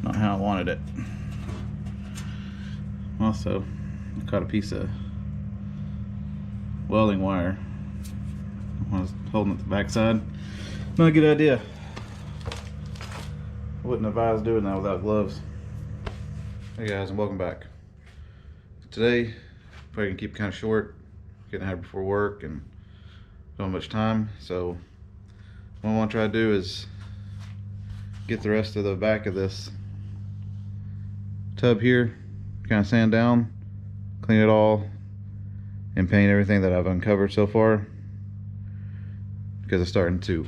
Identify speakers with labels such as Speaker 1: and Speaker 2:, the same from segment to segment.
Speaker 1: not how I wanted it. Also, I caught a piece of welding wire when I was holding it to the backside. Not a good idea. I wouldn't advise doing that without gloves. Hey guys, and welcome back. Today, probably gonna keep it kind of short. Getting out before work and don't have much time. So what I want to try to do is get the rest of the back of this tub here, kind of sand down, clean it all, and paint everything that I've uncovered so far, because it's starting to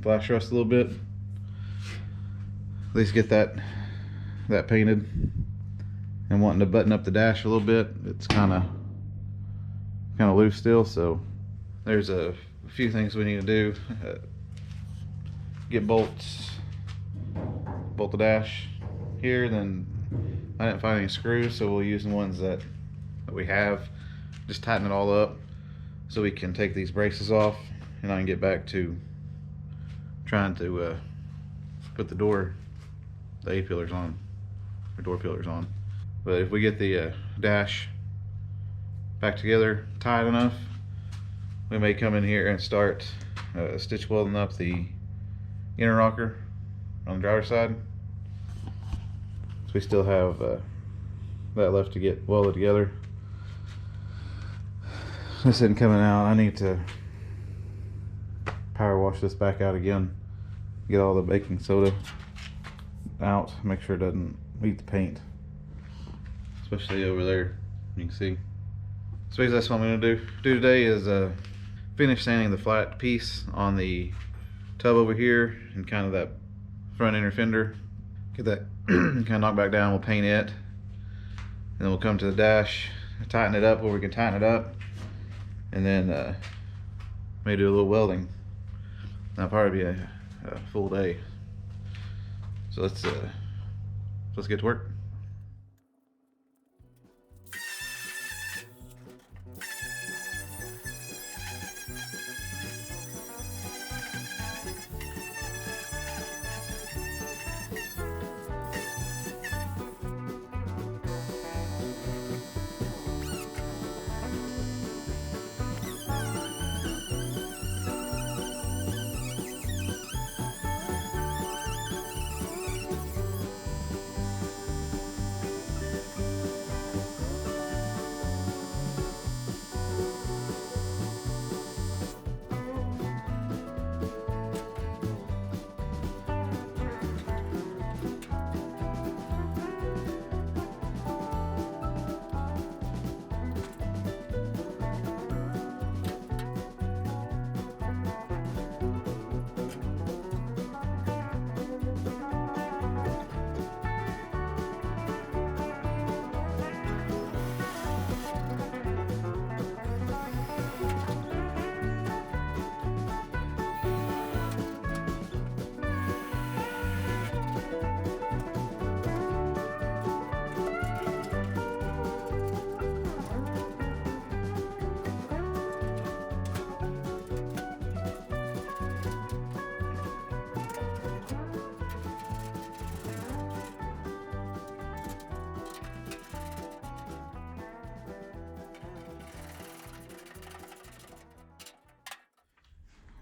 Speaker 1: flash rust a little bit. At least get that painted, and wanting to button up the dash a little bit. It's kind of loose still, so there's a few things we need to do. Get bolts, bolt the dash here. Then I didn't find any screws, so we'll use the ones that we have. Just tighten it all up so we can take these braces off, and I can get back to trying to put the A-pillars on, or door pillars on. But if we get the dash back together tight enough, we may come in here and start stitch welding up the inner rocker on the driver's side. So we still have that left to get welded together. This isn't coming out. I need to power wash this back out again, get all the baking soda out, make sure it doesn't eat the paint, especially over there, you can see. So basically that's what I'm going to do today is finish sanding the flat piece on the tub over here and kind of that front inner fender. Get that kind of knocked back down. We'll paint it, and then we'll come to the dash, tighten it up where we can tighten it up, and then maybe do a little welding. That'll probably be a full day. So let's get to work.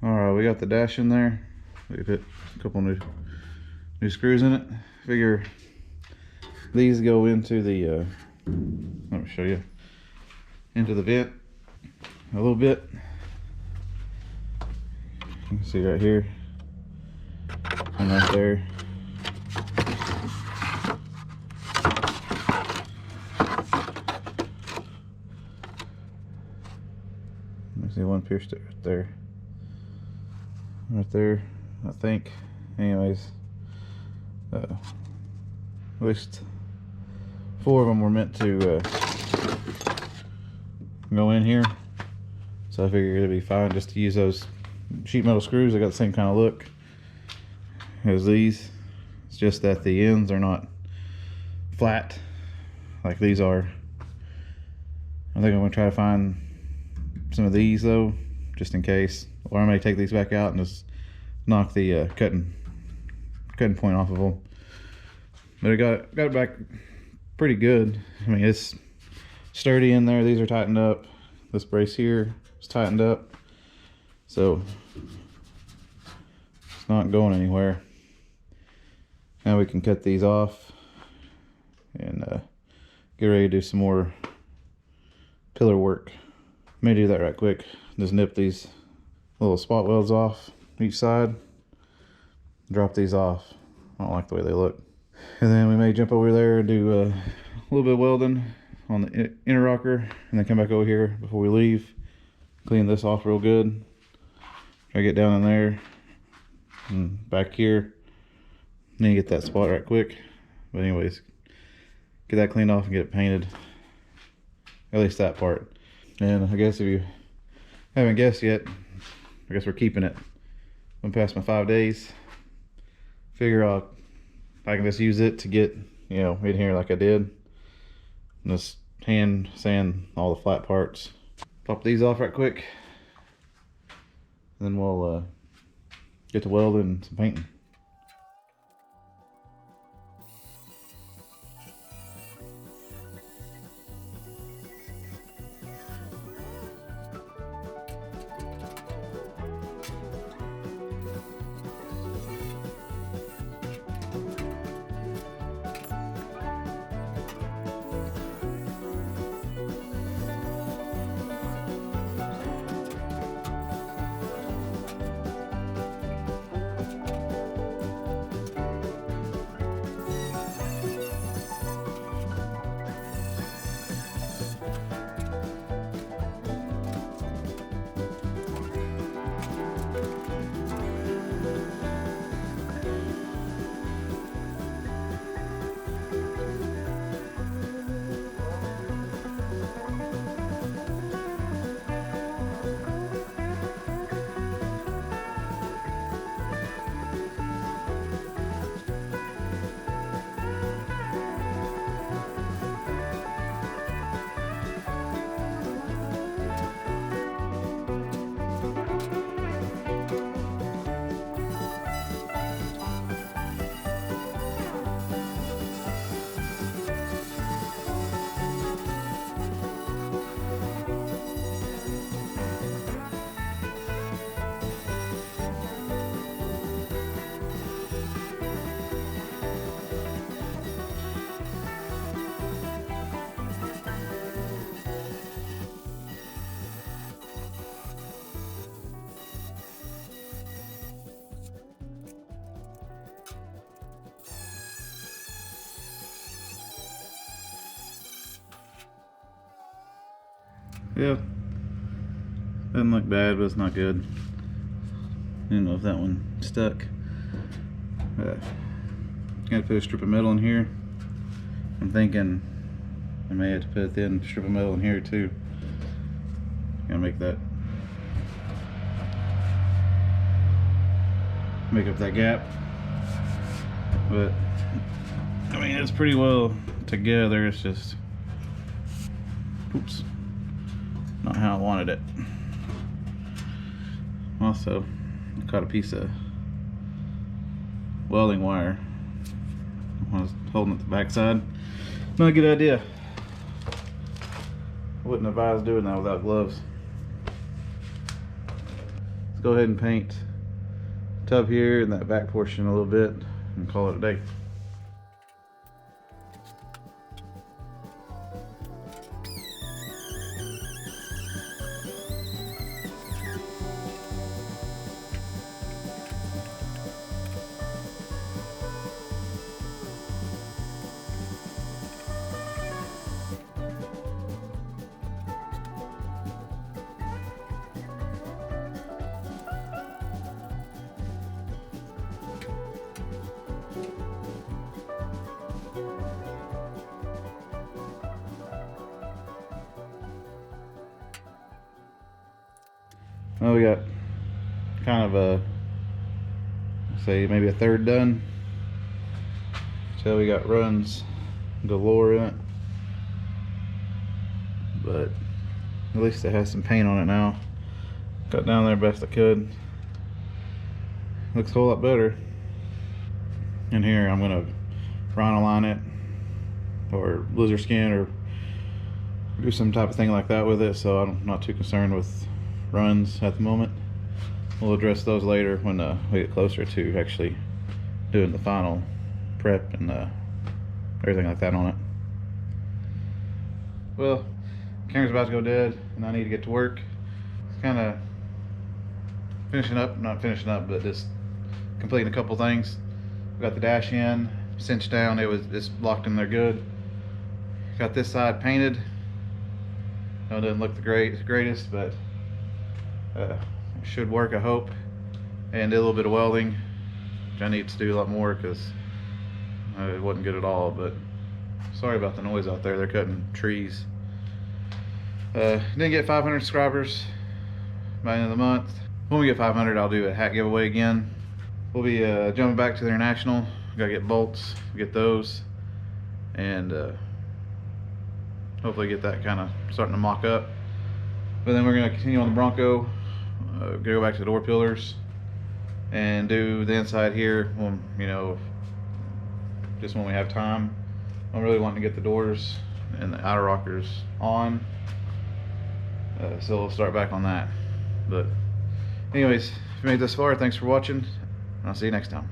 Speaker 1: Alright, we got the dash in there. We put a couple new screws in it. Figure these go into the let me show you, into the vent a little bit. You can see right here and right there. Let me see, one pierced it right there, I think. Anyways, at least 4 of them were meant to go in here, so I figured it'd be fine just to use those sheet metal screws. They got the same kind of look as these. It's just that the ends are not flat like these are. I think I'm gonna try to find some of these though, just in case, or I may take these back out and just knock the cutting cutting point off of them. But I got it back pretty good. I mean, it's sturdy in there. These are tightened up. This brace here is tightened up, so it's not going anywhere. Now we can cut these off and get ready to do some more pillar work. May do that right quick. Just nip these little spot welds off each side. Drop these off. I don't like the way they look. And then we may jump over there and do a little bit of welding on the inner rocker, and then come back over here before we leave. Clean this off real good. Try to get down in there and back here. Need to get that spot right quick. But anyways, get that cleaned off and get it painted. At least that part. And I guess if you haven't guessed yet, I guess we're keeping it. I'm past my 5 days. Figure out if I can just use it to get, you know, in here like I did. And just hand sand all the flat parts. Pop these off right quick. Then we'll get to welding and some painting. Yeah, doesn't look bad, but it's not good. I don't know if that one stuck. Gotta put a strip of metal in here. I'm thinking I may have to put a thin strip of metal in here too. Gotta make that, make up that gap. But I mean, it's pretty well together. It's just, oops, not how I wanted it. Also, I caught a piece of welding wire when I was holding it the backside. Not a good idea. I wouldn't advise doing that without gloves. Let's go ahead and paint the tub here and that back portion a little bit and call it a day. Well, we got kind of a, say maybe a third done. So we got runs galore in it, but at least it has some paint on it now. Got down there best I could. Looks a whole lot better. in here. I'm gonna rhino line it or lizard skin or do some type of thing like that with it, so I'm not too concerned with runs at the moment. We'll address those later when we get closer to actually doing the final prep and everything like that on it. Well, camera's about to go dead and I need to get to work. Kind of finishing up, not finishing up, but just completing a couple things. Got the dash in, cinched down, it's locked in there good. Got this side painted. No, it doesn't look the greatest, but it should work, I hope. And did a little bit of welding, which I need to do a lot more because it wasn't good at all. But sorry about the noise out there. They're cutting trees. Didn't get 500 subscribers by the end of the month. When we get 500, I'll do a hat giveaway again. We'll be jumping back to the international. Gotta get bolts, get those, and hopefully get that kind of starting to mock up. But then we're gonna continue on the Bronco. Go back to the door pillars and do the inside here when, you know, just when we have time. I'm really wanting to get the doors and the outer rockers on, so we'll start back on that. But anyways, if you made it this far, thanks for watching, and I'll see you next time.